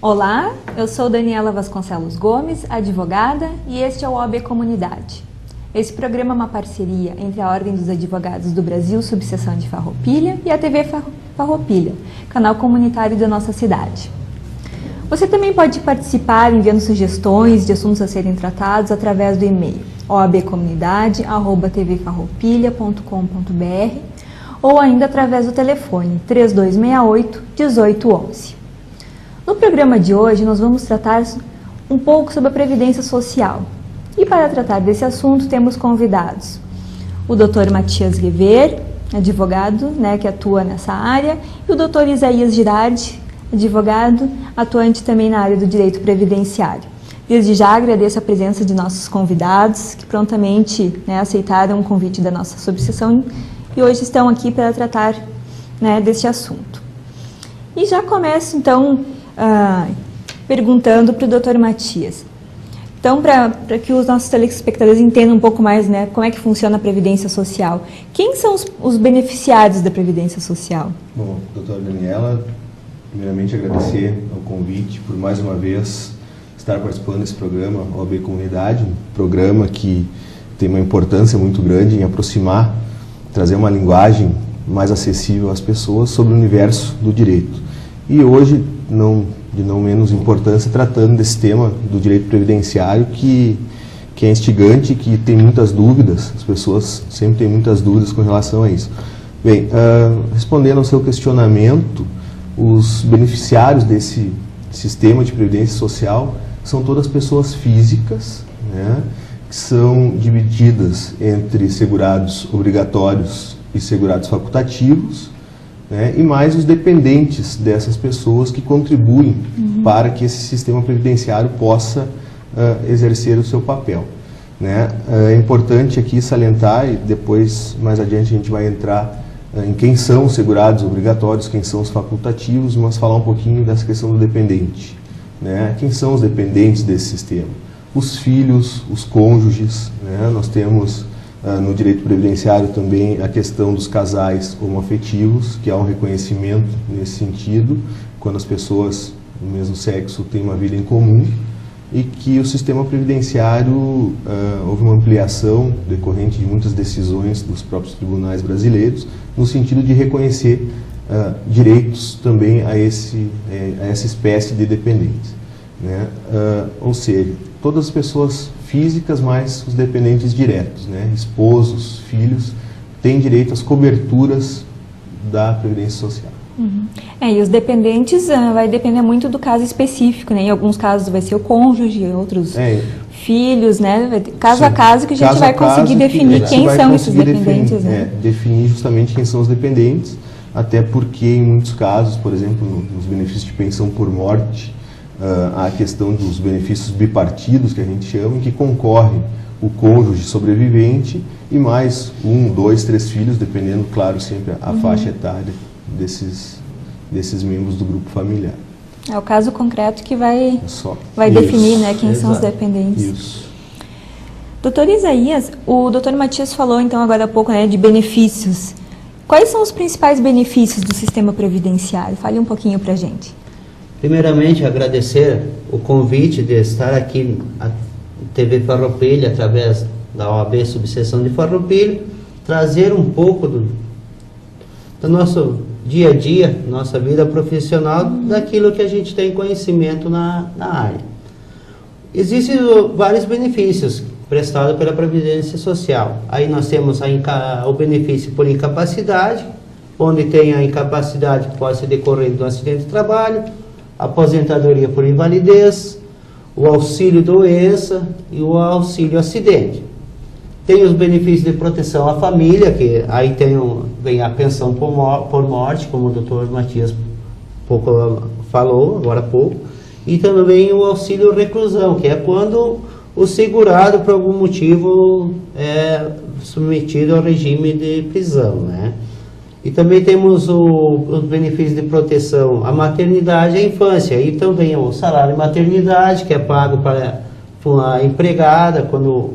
Olá, eu sou Daniela Vasconcelos Gomes, advogada, e este é o OAB Comunidade. Esse programa é uma parceria entre a Ordem dos Advogados do Brasil, subseção de Farroupilha, e a TV Farroupilha, canal comunitário da nossa cidade. Você também pode participar enviando sugestões de assuntos a serem tratados através do e-mail oabcomunidade@tvfarroupilha.com.br ou ainda através do telefone 3268-1811. No programa de hoje, nós vamos tratar um pouco sobre a Previdência Social. E para tratar desse assunto, temos convidados o Dr. Matias Guever, advogado, que atua nessa área, e o Dr. Isaías Girardi, advogado, atuante também na área do direito previdenciário. Desde já agradeço a presença de nossos convidados, que prontamente aceitaram o convite da nossa subseção e hoje estão aqui para tratar deste assunto. E já começo, então, perguntando para o Dr. Matias. Então, para que os nossos telespectadores entendam um pouco mais como é que funciona a Previdência Social, quem são os beneficiários da Previdência Social? Bom, doutora Daniela, primeiramente agradecer ao convite por mais uma vez estar participando desse programa OAB Comunidade, um programa que tem uma importância muito grande em aproximar, trazer uma linguagem mais acessível às pessoas sobre o universo do direito. E hoje, de não menos importância, tratando desse tema do direito previdenciário que é instigante, que tem muitas dúvidas, as pessoas sempre têm muitas dúvidas com relação a isso. Bem, respondendo ao seu questionamento, os beneficiários desse sistema de previdência social são todas pessoas físicas, que são divididas entre segurados obrigatórios e segurados facultativos, e mais os dependentes dessas pessoas que contribuem para que esse sistema previdenciário possa exercer o seu papel. É importante aqui salientar, e depois, mais adiante, a gente vai entrar em quem são os segurados obrigatórios, quem são os facultativos, mas falar um pouquinho dessa questão do dependente. Quem são os dependentes desse sistema? Os filhos, os cônjuges, nós temos no direito previdenciário também a questão dos casais homoafetivos, que há um reconhecimento nesse sentido, quando as pessoas do mesmo sexo têm uma vida em comum, e que o sistema previdenciário houve uma ampliação decorrente de muitas decisões dos próprios tribunais brasileiros, no sentido de reconhecer direitos também a essa espécie de dependentes. Ou seja, todas as pessoas físicas mais os dependentes diretos, esposos, filhos, têm direito às coberturas da Previdência Social. E os dependentes vai depender muito do caso específico, Em alguns casos vai ser o cônjuge, em outros filhos, caso a caso que a gente vai conseguir definir quem são esses dependentes. Definir justamente quem são os dependentes, até porque em muitos casos, por exemplo, nos benefícios de pensão por morte, a questão dos benefícios bipartidos, que a gente chama, em que concorre o cônjuge sobrevivente e mais 1, 2, 3 filhos, dependendo, claro, sempre a faixa etária desses membros do grupo familiar. É o caso concreto que vai definir quem são os dependentes. Isso. Doutor Isaías, o doutor Matias falou então agora há pouco de benefícios. Quais são os principais benefícios do sistema previdenciário? Fale um pouquinho para a gente. Primeiramente, agradecer o convite de estar aqui na TV Farroupilha, através da OAB Subseção de Farroupilha, trazer um pouco do nosso dia a dia, nossa vida profissional, daquilo que a gente tem conhecimento na área. Existem vários benefícios prestados pela Previdência Social. Aí nós temos o benefício por incapacidade, onde tem a incapacidade que pode ser decorrente de um acidente de trabalho, aposentadoria por invalidez, o auxílio doença e o auxílio acidente. Tem os benefícios de proteção à família, que aí vem a pensão por morte, como o doutor Matias falou agora há pouco, e também o auxílio reclusão, que é quando o segurado, por algum motivo, é submetido ao regime de prisão, E também temos os benefícios de proteção à maternidade e à infância. E também o salário de maternidade, que é pago para a empregada quando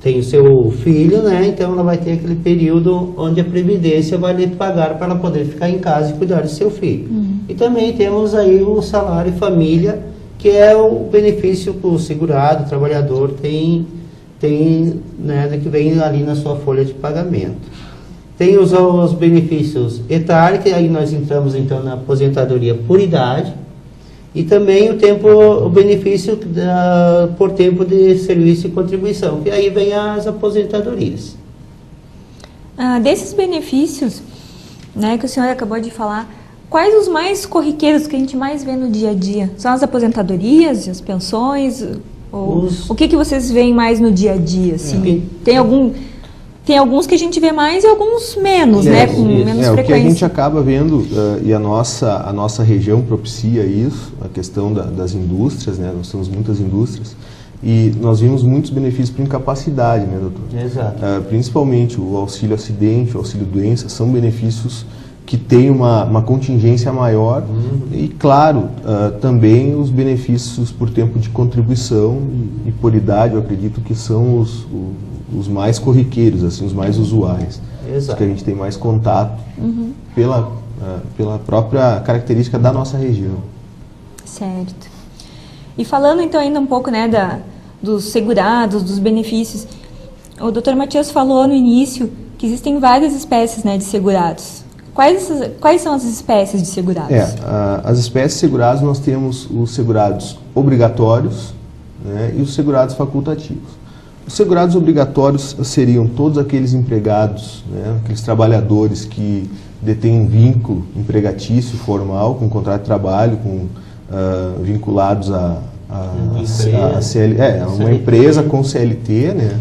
tem o seu filho, né? Então ela vai ter aquele período onde a Previdência vai lhe pagar para ela poder ficar em casa e cuidar do seu filho. E também temos aí o salário família, que é o benefício que o segurado, o trabalhador tem né, que vem ali na sua folha de pagamento. Tem os benefícios etários, que aí nós entramos então na aposentadoria por idade, e também o benefício por tempo de serviço e contribuição, que aí vem as aposentadorias. Desses benefícios, né, que o senhor acabou de falar, quais os mais corriqueiros que a gente mais vê no dia a dia? São as aposentadorias, as pensões? O que vocês veem mais no dia a dia? Assim? Tem alguns que a gente vê mais e alguns menos, né? Com menos frequência. O que a gente acaba vendo, e a nossa região propicia isso, a questão das indústrias, né? Nós temos muitas indústrias, e nós vimos muitos benefícios por incapacidade, né, doutor? Exato. Principalmente o auxílio acidente, o auxílio doença, são benefícios que têm uma contingência maior, e claro, também os benefícios por tempo de contribuição e por idade, eu acredito que são os mais corriqueiros, assim, os mais usuais. Exato. Que a gente tem mais contato pela própria característica da nossa região. Certo. E falando então ainda um pouco, né, dos segurados, dos benefícios, o Dr. Matias falou no início que existem várias espécies, né, de segurados. Quais são as espécies de segurados? As espécies de segurados, nós temos os segurados obrigatórios, né, e os segurados facultativos. Os segurados obrigatórios seriam todos aqueles empregados, né, aqueles trabalhadores que detêm um vínculo empregatício formal, com contrato de trabalho, vinculados uma empresa com CLT, né,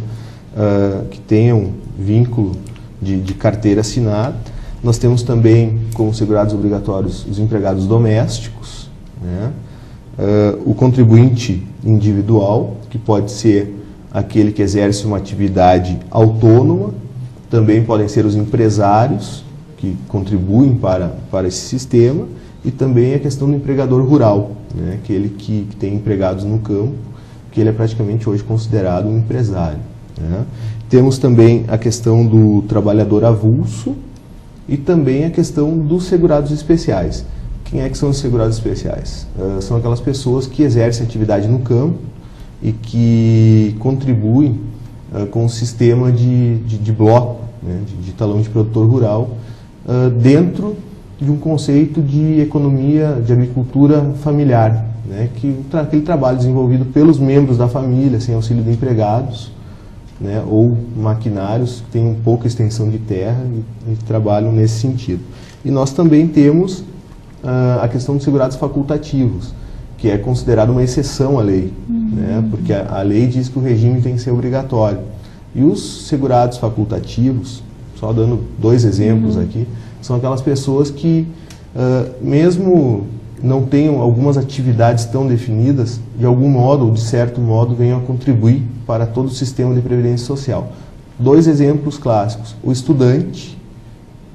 que tenham vínculo de carteira assinada. Nós temos também, como segurados obrigatórios, os empregados domésticos, né, o contribuinte individual, que pode ser aquele que exerce uma atividade autônoma, também podem ser os empresários que contribuem para esse sistema, e também a questão do empregador rural, né, aquele que tem empregados no campo, que ele é praticamente hoje considerado um empresário, né. Temos também a questão do trabalhador avulso e também a questão dos segurados especiais. Quem é que são os segurados especiais? São aquelas pessoas que exercem atividade no campo e que contribuem com o sistema de bloco, né, de talão de produtor rural, dentro de um conceito de economia, de agricultura familiar, né, aquele trabalho desenvolvido pelos membros da família, sem auxílio de empregados, né, ou maquinários que têm pouca extensão de terra e trabalham nesse sentido. E nós também temos a questão dos segurados facultativos, que é considerado uma exceção à lei, né, porque a lei diz que o regime tem que ser obrigatório. E os segurados facultativos, só dando dois exemplos aqui, são aquelas pessoas que, mesmo não tenham algumas atividades tão definidas, de algum modo ou de certo modo venham a contribuir para todo o sistema de previdência social. Dois exemplos clássicos: o estudante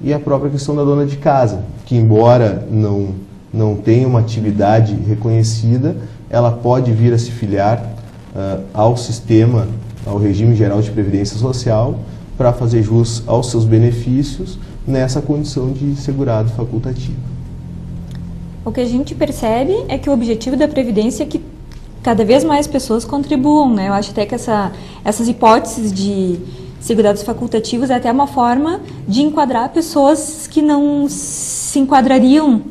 e a própria questão da dona de casa, que embora não tenha uma atividade reconhecida, ela pode vir a se filiar ao sistema, ao regime geral de previdência social, para fazer jus aos seus benefícios nessa condição de segurado facultativo. O que a gente percebe é que o objetivo da Previdência é que cada vez mais pessoas contribuam, né? Eu acho até que essas hipóteses de segurados facultativos é até uma forma de enquadrar pessoas que não se enquadrariam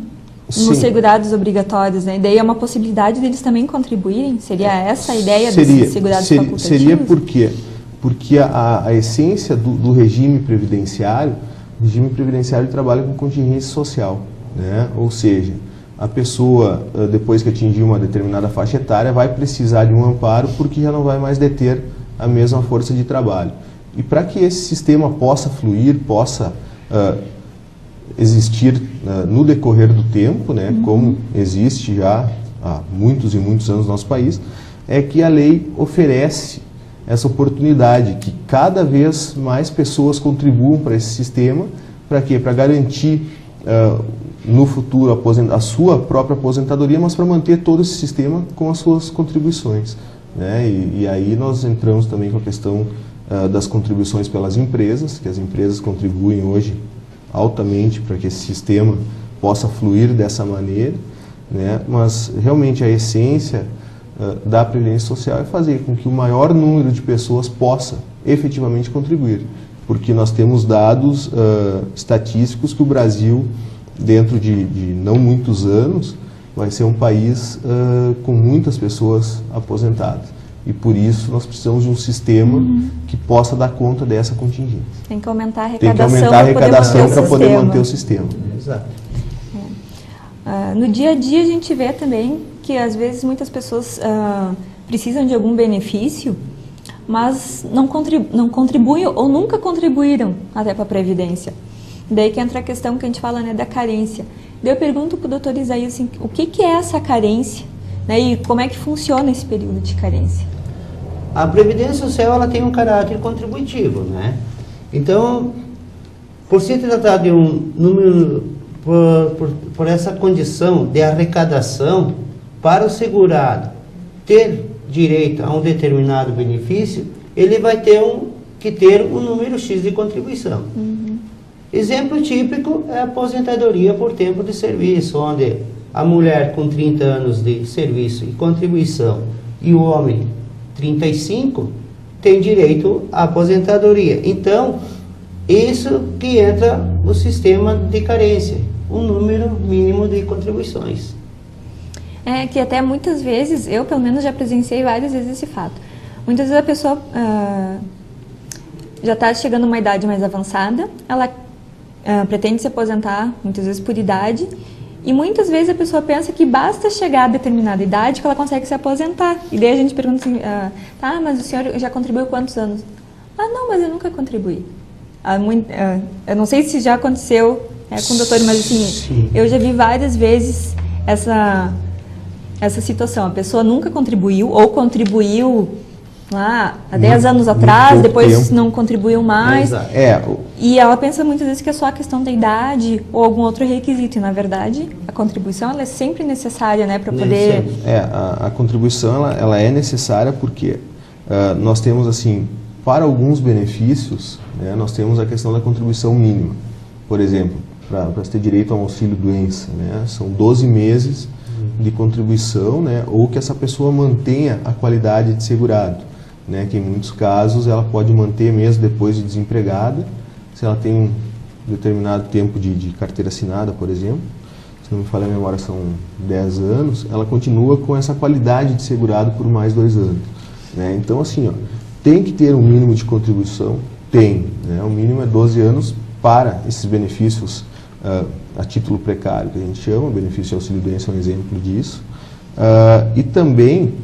nos segurados obrigatórios, né? E daí é uma possibilidade deles também contribuírem? Seria essa a ideia dos segurados facultativos? Seria porque a essência do regime previdenciário, o regime previdenciário trabalha com contingência social, né? Ou seja, a pessoa, depois que atingir uma determinada faixa etária, vai precisar de um amparo porque já não vai mais deter a mesma força de trabalho. E para que esse sistema possa fluir, possa existir no decorrer do tempo, né, como existe já há muitos e muitos anos no nosso país, é que a lei oferece essa oportunidade que cada vez mais pessoas contribuam para esse sistema. Para quê? Para garantir no futuro a sua própria aposentadoria, mas para manter todo esse sistema com as suas contribuições, né? E aí nós entramos também com a questão das contribuições pelas empresas, que as empresas contribuem hoje altamente para que esse sistema possa fluir dessa maneira, né? Mas realmente a essência da Previdência Social é fazer com que o maior número de pessoas possa efetivamente contribuir, porque nós temos dados estatísticos que o Brasil, dentro de não muitos anos, vai ser um país com muitas pessoas aposentadas. E por isso nós precisamos de um sistema que possa dar conta dessa contingência. Tem que aumentar a Tem que arrecadação, aumentar a arrecadação para poder manter o sistema. sistema. Exato. No dia a dia a gente vê também que às vezes muitas pessoas precisam de algum benefício, mas não contribuem ou nunca contribuíram até para a Previdência. Daí que entra a questão que a gente fala, né, da carência. Daí eu pergunto para o doutor Isaías assim, o que é essa carência, né, e como é que funciona esse período de carência? A Previdência Social ela tem um caráter contributivo, né? Então, por se tratar de um número, por essa condição de arrecadação, para o segurado ter direito a um determinado benefício, ele vai ter que ter um número X de contribuição. Exemplo típico é a aposentadoria por tempo de serviço, onde a mulher com 30 anos de serviço e contribuição e o homem 35 tem direito à aposentadoria. Então, isso que entra no sistema de carência, um número mínimo de contribuições. É que até muitas vezes, eu pelo menos já presenciei várias vezes esse fato. Muitas vezes a pessoa já está chegando a uma idade mais avançada, ela pretende se aposentar, muitas vezes por idade, e muitas vezes a pessoa pensa que basta chegar a determinada idade que ela consegue se aposentar. E daí a gente pergunta assim, tá, mas o senhor já contribuiu quantos anos? Ah, não, mas eu nunca contribuí. Eu não sei se já aconteceu com o doutor, mas assim, Sim. Eu já vi várias vezes essa situação. A pessoa nunca contribuiu ou contribuiu lá há 10 anos atrás, depois não contribuiu mais. E ela pensa muitas vezes que é só a questão da idade ou algum outro requisito. E, na verdade, a contribuição ela é sempre necessária, né, para poder... A contribuição ela é necessária porque nós temos, assim, para alguns benefícios, né, nós temos a questão da contribuição mínima. Por exemplo, para ter direito a um auxílio-doença, né, são 12 meses de contribuição, né, ou que essa pessoa mantenha a qualidade de segurado, né, que em muitos casos ela pode manter mesmo depois de desempregada, se ela tem um determinado tempo de carteira assinada, por exemplo, se não me falha a memória são 10 anos, ela continua com essa qualidade de segurado por mais 2 anos. Né? Então, assim, tem que ter um mínimo de contribuição? Tem. Né? O mínimo é 12 anos para esses benefícios a título precário, que a gente chama, o benefício de auxílio-doença é um exemplo disso. E também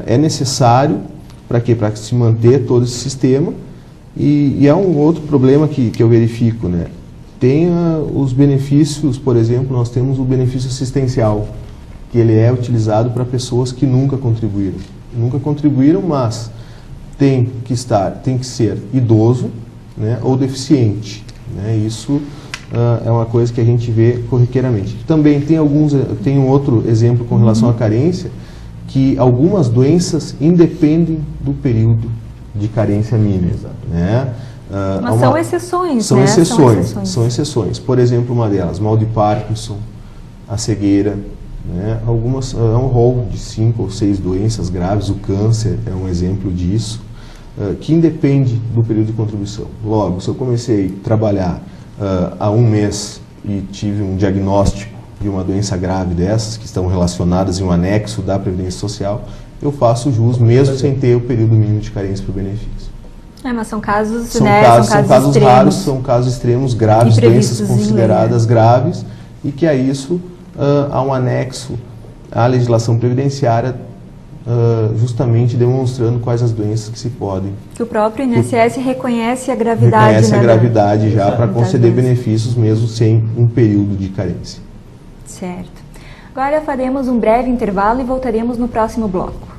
é necessário para quê? Para se manter todo esse sistema. E há um outro problema que eu verifico, né? Tem os benefícios, por exemplo, nós temos o benefício assistencial, que ele é utilizado para pessoas que nunca contribuíram. Nunca contribuíram, mas tem que ser idoso, né, ou deficiente. Né? Isso é uma coisa que a gente vê corriqueiramente. Também tem um outro exemplo com relação à carência, que algumas doenças independem do período de carência mínima. Né? Mas são exceções, são né? exceções, são exceções. Por exemplo, uma delas, mal de Parkinson, a cegueira, né? Algumas, é um rol de 5 ou 6 doenças graves, o câncer é um exemplo disso, que independe do período de contribuição. Logo, se eu comecei a trabalhar há um mês e tive um diagnóstico de uma doença grave dessas, que estão relacionadas em um anexo da Previdência Social, eu faço jus mesmo sem ter o período mínimo de carência para o benefício. Mas são casos, são né? Casos raros, são casos extremos, graves, doenças consideradas graves, e que a isso há um anexo à legislação previdenciária, justamente demonstrando quais as doenças que se podem. Que o próprio INSS reconhece a gravidade. Reconhece a gravidade já para conceder benefícios mesmo sem um período de carência. Certo. Agora faremos um breve intervalo e voltaremos no próximo bloco.